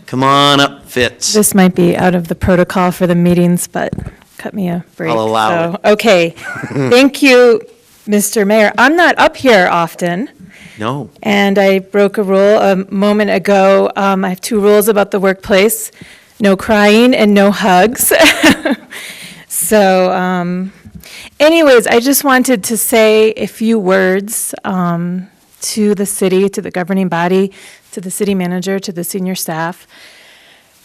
Come on up, Fitz. This might be out of the protocol for the meetings, but cut me a break. I'll allow it. Okay. Thank you, Mr. Mayor. I'm not up here often, No. and I broke a rule a moment ago. I have 2 rules about the workplace: no crying and no hugs. So, anyways, I just wanted to say a few words to the city, to the governing body, to the city manager, to the senior staff.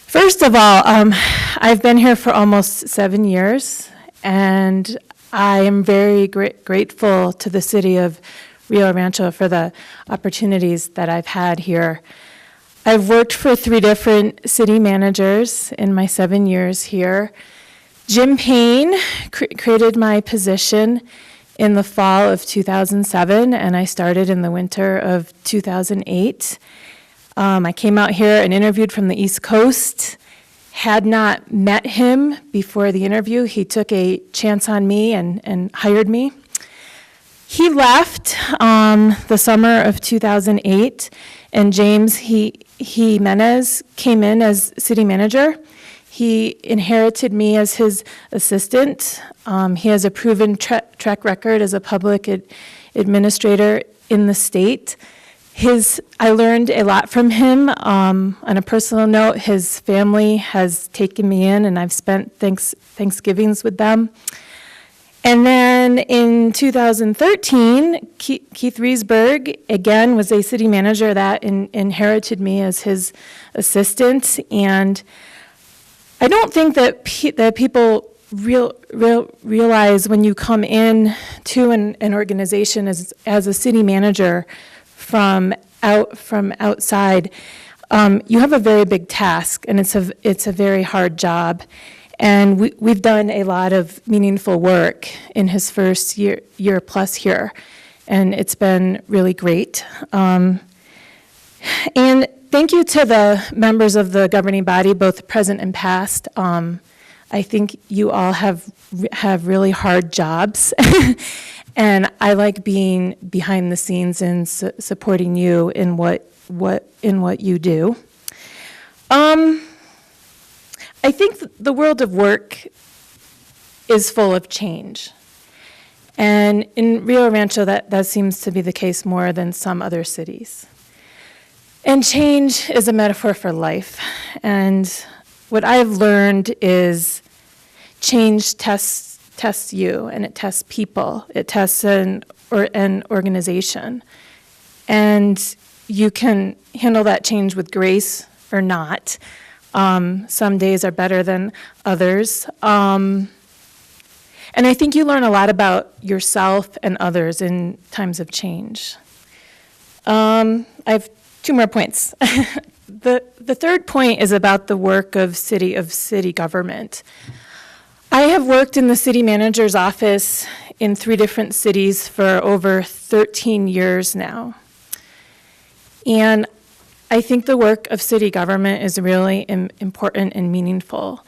First of all, I've been here for almost 7 years, and I am very grateful to the city of Rio Rancho for the opportunities that I've had here. I've worked for 3 different city managers in my 7 years here. Jim Payne created my position in the fall of 2007, and I started in the winter of 2008. I came out here and interviewed from the East Coast. Had not met him before the interview. He took a chance on me and hired me. He left the summer of 2008, and James Jimenez came in as city manager. He inherited me as his assistant. He has a proven track record as a public administrator in the state. I learned a lot from him. On a personal note, his family has taken me in, and I've spent Thanksgivings with them. And then in 2013, Keith Riesberg, again, was a city manager that inherited me as his assistant. And I don't think that people realize when you come in to an organization as a city manager from outside, you have a very big task, and it's a very hard job. And we've done a lot of meaningful work in his first year plus here, and it's been really great. And thank you to the members of the governing body, both present and past. I think you all have really hard jobs, and I like being behind the scenes and supporting you in what you do. I think the world of work is full of change. And in Rio Rancho, that seems to be the case more than some other cities. And change is a metaphor for life. And what I've learned is change tests you, and it tests people. It tests an organization. And you can handle that change with grace or not. Some days are better than others. And I think you learn a lot about yourself and others in times of change. I have 2 more points. The third point is about the work of city government. I have worked in the city manager's office in 3 different cities for over 13 years now. And I think the work of city government is really important and meaningful.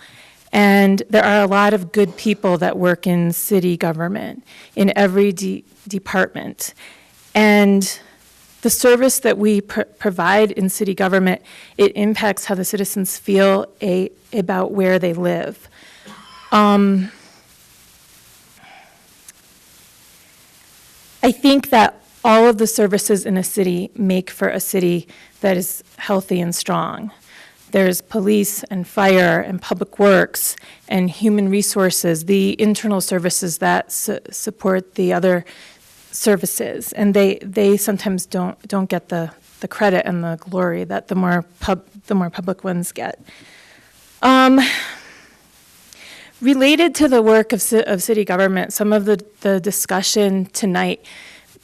And there are a lot of good people that work in city government, in every department. And the service that we provide in city government, it impacts how the citizens feel about where they live. I think that all of the services in a city make for a city that is healthy and strong. There's police and fire and public works and human resources, the internal services that support the other services, and they sometimes don't get the credit and the glory that the more public ones get. Related to the work of city government, some of the discussion tonight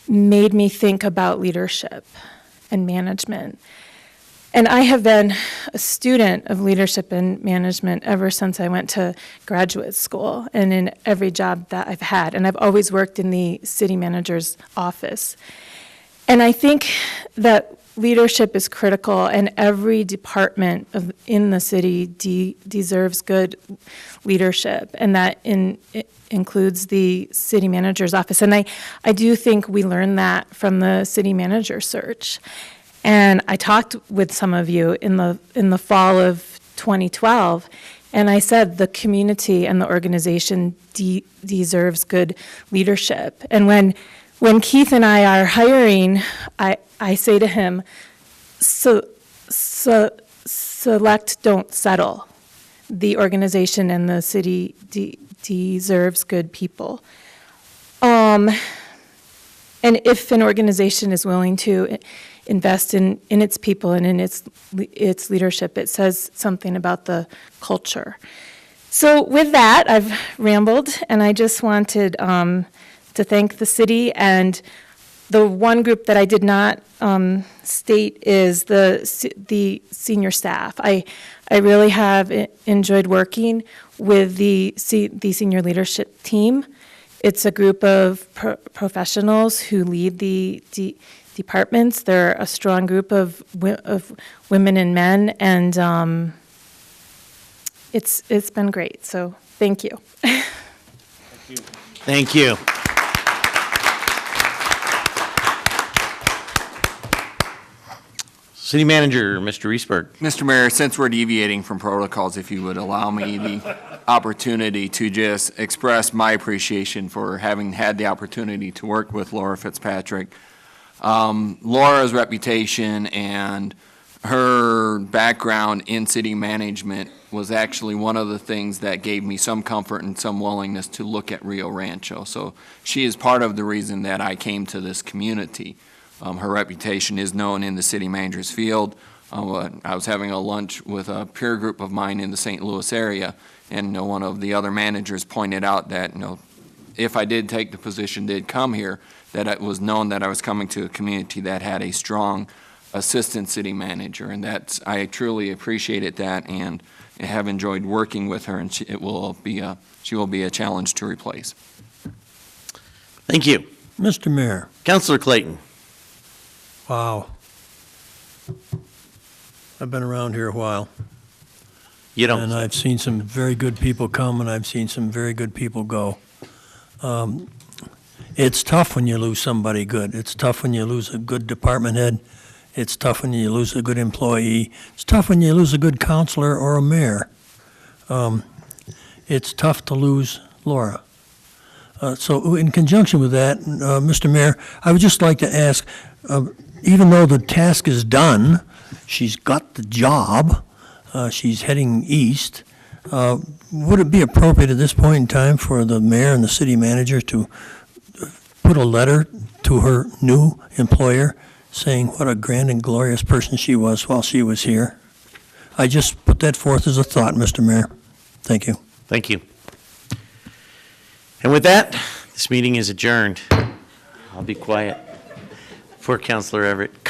made me think about leadership and management. And I have been a student of leadership and management ever since I went to graduate school and in every job that I've had. And I've always worked in the city manager's office. And I think that leadership is critical, and every department in the city deserves good leadership, and that it includes the city manager's office. And I do think we learned that from the city manager search. And I talked with some of you in the fall of 2012, and I said the community and the organization deserves good leadership. And when Keith and I are hiring, I say to him, select, don't settle. The organization and the city deserves good people. And if an organization is willing to invest in its people and in its leadership, it says something about the culture. So with that, I've rambled, and I just wanted to thank the city. And the one group that I did not state is the senior staff. I really have enjoyed working with the senior leadership team. It's a group of professionals who lead the departments. They're a strong group of women and men, and it's been great. So thank you. Thank you. City Manager, Mr. Reesberg. Mr. Mayor, since we're deviating from protocols, if you would allow me the opportunity to just express my appreciation for having had the opportunity to work with Laura Fitzpatrick. Laura's reputation and her background in city management was actually one of the things that gave me some comfort and some willingness to look at Rio Rancho. So she is part of the reason that I came to this community. Her reputation is known in the city manager's field. I was having a lunch with a peer group of mine in the St. Louis area, and one of the other managers pointed out that if I did take the position, did come here, that it was known that I was coming to a community that had a strong assistant city manager, and I truly appreciated that and have enjoyed working with her, and she will be a challenge to replace. Thank you. Mr. Mayor. Councilor Clayton. Wow. I've been around here a while, You don't. and I've seen some very good people come, and I've seen some very good people go. It's tough when you lose somebody good. It's tough when you lose a good department head. It's tough when you lose a good employee. It's tough when you lose a good counselor or a mayor. It's tough to lose Laura. So in conjunction with that, Mr. Mayor, I would just like to ask, even though the task is done, she's got the job, she's heading east, would it be appropriate at this point in time for the mayor and the city manager to put a letter to her new employer saying what a grand and glorious person she was while she was here? I just put that forth as a thought, Mr. Mayor. Thank you. Thank you. And with that, this meeting is adjourned. I'll be quiet. For Councilor Everett.